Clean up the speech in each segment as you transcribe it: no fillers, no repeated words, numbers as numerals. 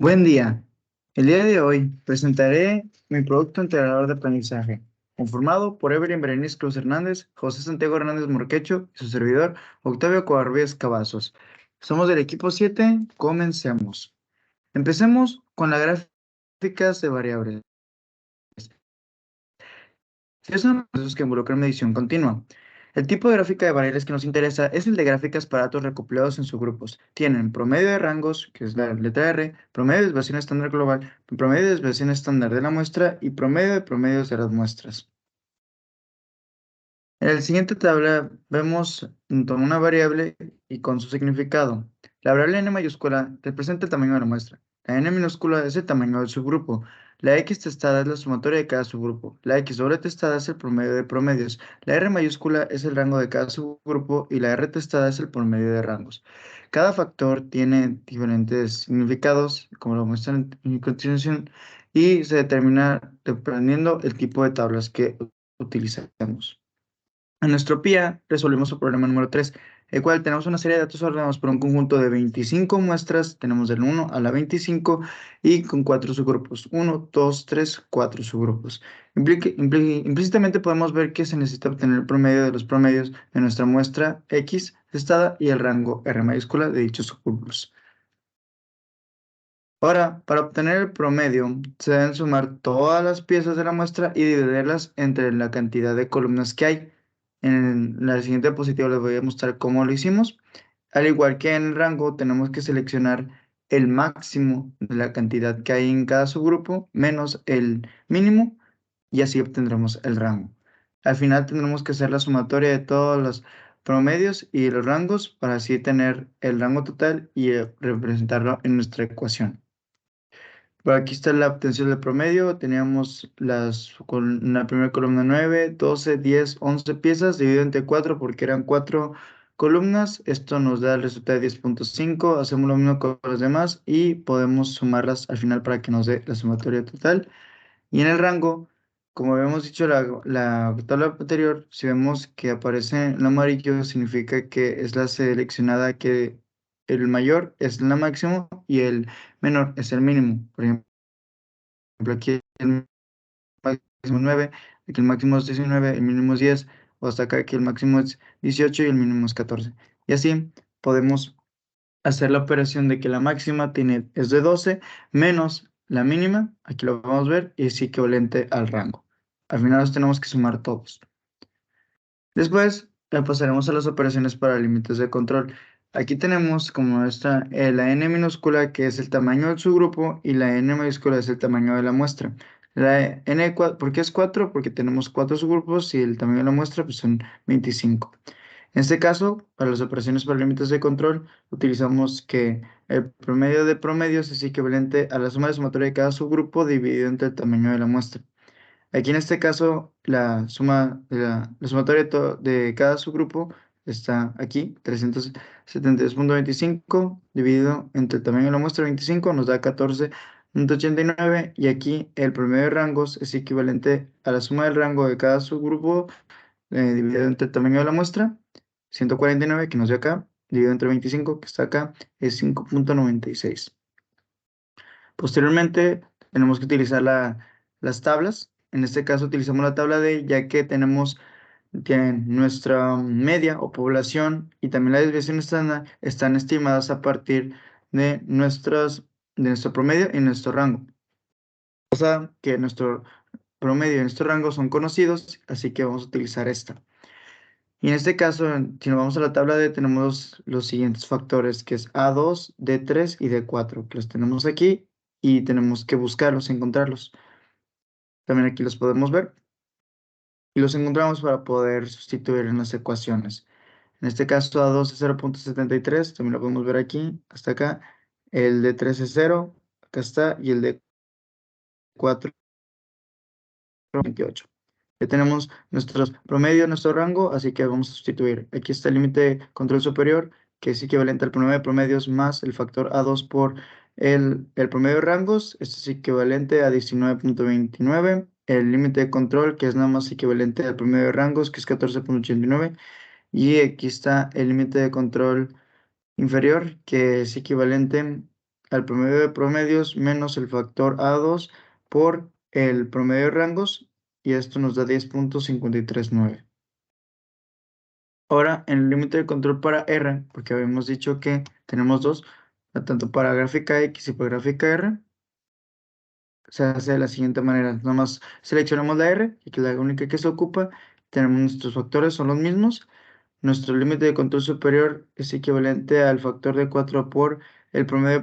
Buen día. El día de hoy presentaré mi producto integrador de aprendizaje, conformado por Evelyn Berenice Cruz Hernández, José Santiago Hernández Morquecho y su servidor, Octavio Covarrubias Cavazos. Somos del equipo 7. Comencemos. Empecemos con las gráficas de variables. Son procesos que involucran medición continua. El tipo de gráfica de variables que nos interesa es el de gráficas para datos recopilados en subgrupos. Tienen promedio de rangos, que es la letra R, promedio de desviación estándar global, promedio de desviación estándar de la muestra y promedio de promedios de las muestras. En la siguiente tabla vemos una variable y con su significado. La variable n mayúscula representa el tamaño de la muestra. La n minúscula es el tamaño del subgrupo. La x testada es la sumatoria de cada subgrupo. La x doble testada es el promedio de promedios. La r mayúscula es el rango de cada subgrupo y la r testada es el promedio de rangos. Cada factor tiene diferentes significados, como lo muestran en continuación, y se determina dependiendo el tipo de tablas que utilizamos. En nuestro PIA resolvimos el problema número 3, el cual tenemos una serie de datos ordenados por un conjunto de 25 muestras, tenemos del 1 a la 25 y con 4 subgrupos, 1, 2, 3, 4 subgrupos. Implícitamente podemos ver que se necesita obtener el promedio de los promedios de nuestra muestra X testada y el rango R mayúscula de dichos subgrupos. Ahora, para obtener el promedio, se deben sumar todas las piezas de la muestra y dividirlas entre la cantidad de columnas que hay. En la siguiente diapositiva les voy a mostrar cómo lo hicimos. Al igual que en el rango, tenemos que seleccionar el máximo de la cantidad que hay en cada subgrupo menos el mínimo y así obtendremos el rango. Al final tendremos que hacer la sumatoria de todos los promedios y los rangos para así tener el rango total y representarlo en nuestra ecuación. Por aquí está la obtención del promedio. Teníamos con la primera columna 9, 12, 10, 11 piezas, dividido entre 4 porque eran 4 columnas. Esto nos da el resultado de 10.5. Hacemos lo mismo con las demás y podemos sumarlas al final para que nos dé la sumatoria total. Y en el rango, como habíamos dicho la tabla anterior, si vemos que aparece en amarillo, significa que es la seleccionada que el mayor es la máximo y el menor es el mínimo. Por ejemplo, aquí el máximo es 9, aquí el máximo es 19, el mínimo es 10, o hasta acá que el máximo es 18 y el mínimo es 14. Y así podemos hacer la operación de que la máxima es de 12 menos la mínima, aquí lo vamos a ver, y es equivalente al rango. Al final los tenemos que sumar todos. Después pasaremos a las operaciones para límites de control. Aquí tenemos como nuestra la n minúscula, que es el tamaño del subgrupo, y la n mayúscula es el tamaño de la muestra. La n, ¿por qué es 4? Porque tenemos 4 subgrupos y el tamaño de la muestra pues, son 25. En este caso, para las operaciones para límites de control, utilizamos que el promedio de promedios es equivalente a la suma de sumatoria de cada subgrupo dividido entre el tamaño de la muestra. Aquí en este caso, la suma la sumatoria de cada subgrupo está aquí, 372.25 dividido entre el tamaño de la muestra 25 nos da 14.89 y aquí el promedio de rangos es equivalente a la suma del rango de cada subgrupo dividido entre el tamaño de la muestra, 149 que nos dio acá, dividido entre 25 que está acá, es 5.96. Posteriormente, tenemos que utilizar las tablas. En este caso, utilizamos la tabla D, ya que tenemos que nuestra media o población y también la desviación estándar están estimadas a partir de nuestro promedio y nuestro rango. O sea, que nuestro promedio y nuestro rango son conocidos, así que vamos a utilizar esta. Y en este caso, si nos vamos a la tabla D, tenemos los siguientes factores, que es A2, D3 y D4, que los tenemos aquí y tenemos que buscarlos, encontrarlos. También aquí los podemos ver y los encontramos para poder sustituir en las ecuaciones. En este caso, A2 es 0.73, también lo podemos ver aquí, hasta acá. El D3 es 0, acá está, y el D4 es 28. Ya tenemos nuestros promedios, nuestro rango, así que vamos a sustituir. Aquí está el límite de control superior, que es equivalente al promedio de promedios más el factor A2 por el promedio de rangos. Esto es equivalente a 19.29. El límite de control, que es nada más equivalente al promedio de rangos, que es 14.89. Y aquí está el límite de control inferior, que es equivalente al promedio de promedios menos el factor A2 por el promedio de rangos, y esto nos da 10.539. Ahora, en el límite de control para R, porque habíamos dicho que tenemos dos, tanto para gráfica X y para gráfica R, se hace de la siguiente manera. Nomás seleccionamos la R, que es la única que se ocupa. Tenemos nuestros factores, son los mismos. Nuestro límite de control superior es equivalente al factor de 4 por el promedio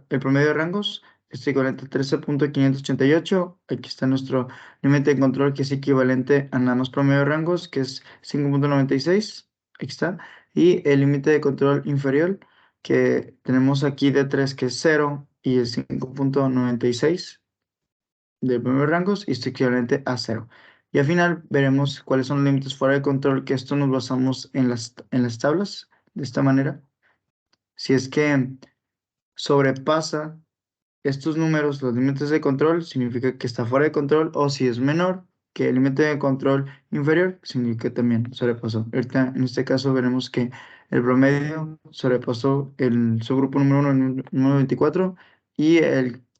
de rangos. Es equivalente a 13.588. Aquí está nuestro límite de control, que es equivalente a nada más promedio de rangos, que es 5.96. Aquí está. Y el límite de control inferior, que tenemos aquí de 3, que es 0, y es 5.96 de primeros rangos, y esto equivalente a 0. Y al final veremos cuáles son los límites fuera de control, que esto nos basamos en las tablas de esta manera. Si es que sobrepasa estos números, los límites de control, significa que está fuera de control, o si es menor que el límite de control inferior, significa que también sobrepasó. Ahorita, en este caso, veremos que el promedio sobrepasó el subgrupo número 1 en el número 24, y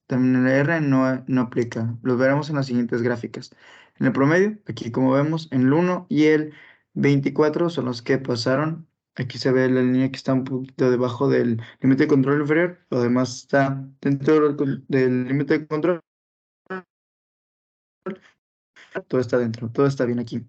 también el R no aplica. Los veremos en las siguientes gráficas. En el promedio, aquí como vemos, en el 1 y el 24 son los que pasaron. Aquí se ve la línea que está un poquito debajo del límite de control inferior. Lo demás está dentro del límite de control. Todo está dentro, todo está bien aquí.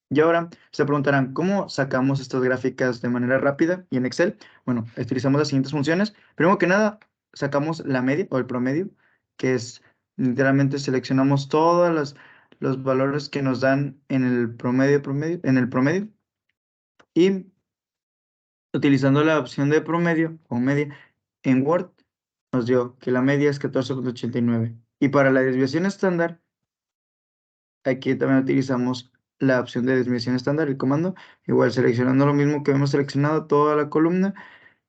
Y ahora se preguntarán, ¿cómo sacamos estas gráficas de manera rápida y en Excel? Bueno, utilizamos las siguientes funciones. Primero que nada, sacamos la media o el promedio, que es literalmente seleccionamos todos los valores que nos dan en el promedio, y utilizando la opción de promedio o media en Word, nos dio que la media es 14.89. Y para la desviación estándar, aquí también utilizamos la opción de desviación estándar, el comando, igual seleccionando lo mismo que hemos seleccionado toda la columna,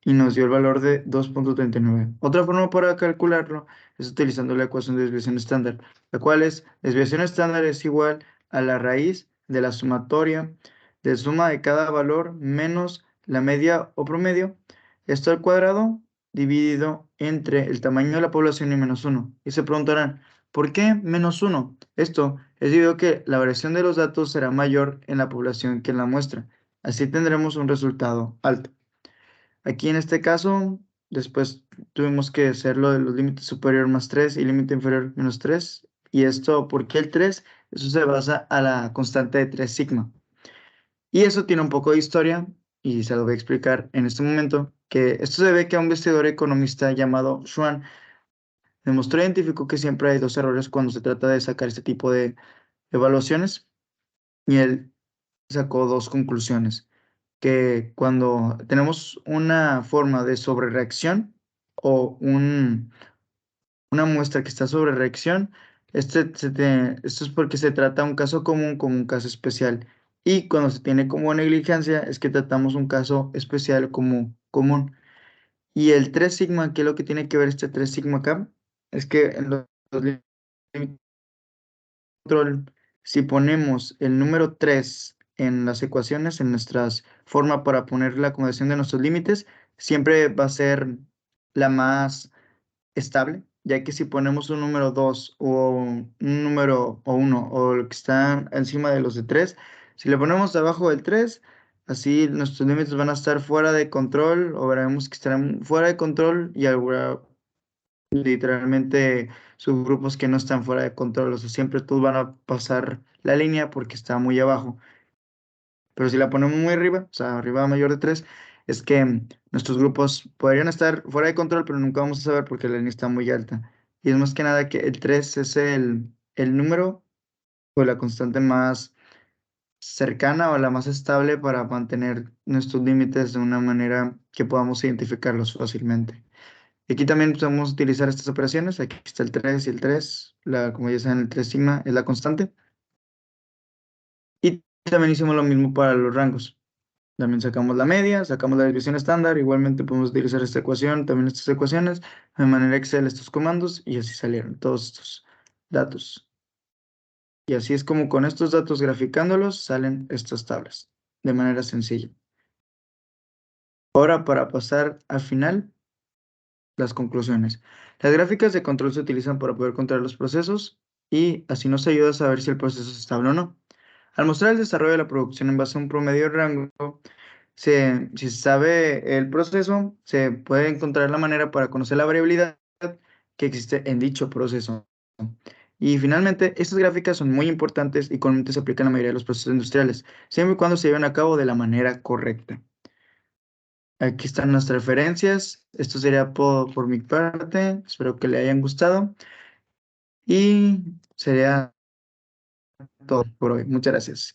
y nos dio el valor de 2.39. Otra forma para calcularlo es utilizando la ecuación de desviación estándar, la cual es: desviación estándar es igual a la raíz de la sumatoria de suma de cada valor menos la media o promedio, esto al cuadrado dividido entre el tamaño de la población y menos 1. Y se preguntarán, ¿por qué menos 1? Esto es debido a que la variación de los datos será mayor en la población que en la muestra. Así tendremos un resultado alto. Aquí en este caso, después tuvimos que hacer lo de los límites superior más 3 y límite inferior menos 3. ¿Y esto por qué el 3? Eso se basa a la constante de 3 sigma. Y eso tiene un poco de historia, y se lo voy a explicar en este momento, que esto se debe que a un investigador economista llamado Schwann demostró y identificó que siempre hay dos errores cuando se trata de sacar este tipo de evaluaciones, y él sacó dos conclusiones: que cuando tenemos una forma de sobrereacción o una muestra que está sobre reacción, esto es porque se trata un caso común como un caso especial. Y cuando se tiene como negligencia, es que tratamos un caso especial como común. Y el 3 sigma, ¿qué es lo que tiene que ver este 3 sigma acá? Es que en los límites de control, si ponemos el número 3 en las ecuaciones, en nuestras forma para poner la acomodación de nuestros límites, siempre va a ser la más estable, ya que si ponemos un número 2 o un número o 1 o el que está encima de los de 3, si le ponemos abajo del 3, así nuestros límites van a estar fuera de control, o veremos que estarán fuera de control, y habrá literalmente subgrupos que no están fuera de control. O sea, siempre todos van a pasar la línea porque está muy abajo. Pero si la ponemos muy arriba, o sea, arriba mayor de 3, es que nuestros grupos podrían estar fuera de control, pero nunca vamos a saber porque la línea está muy alta. Y es más que nada que el 3 es el número o la constante más cercana o la más estable para mantener nuestros límites de una manera que podamos identificarlos fácilmente. Y aquí también podemos utilizar estas operaciones. Aquí está el 3 y el 3. Como ya saben, el 3 sigma es la constante. Y también hicimos lo mismo para los rangos. También sacamos la media, sacamos la desviación estándar. Igualmente podemos utilizar esta ecuación, también estas ecuaciones, de manera Excel, estos comandos, y así salieron todos estos datos. Y así es como con estos datos graficándolos salen estas tablas, de manera sencilla. Ahora, para pasar al final, las conclusiones. Las gráficas de control se utilizan para poder controlar los procesos y así nos ayuda a saber si el proceso es estable o no. Al mostrar el desarrollo de la producción en base a un promedio de rango, si se sabe el proceso, se puede encontrar la manera para conocer la variabilidad que existe en dicho proceso. Y finalmente, estas gráficas son muy importantes y comúnmente se aplican en la mayoría de los procesos industriales, siempre y cuando se lleven a cabo de la manera correcta. Aquí están las referencias. Esto sería por mi parte. Espero que le hayan gustado. Y sería todo por hoy. Muchas gracias.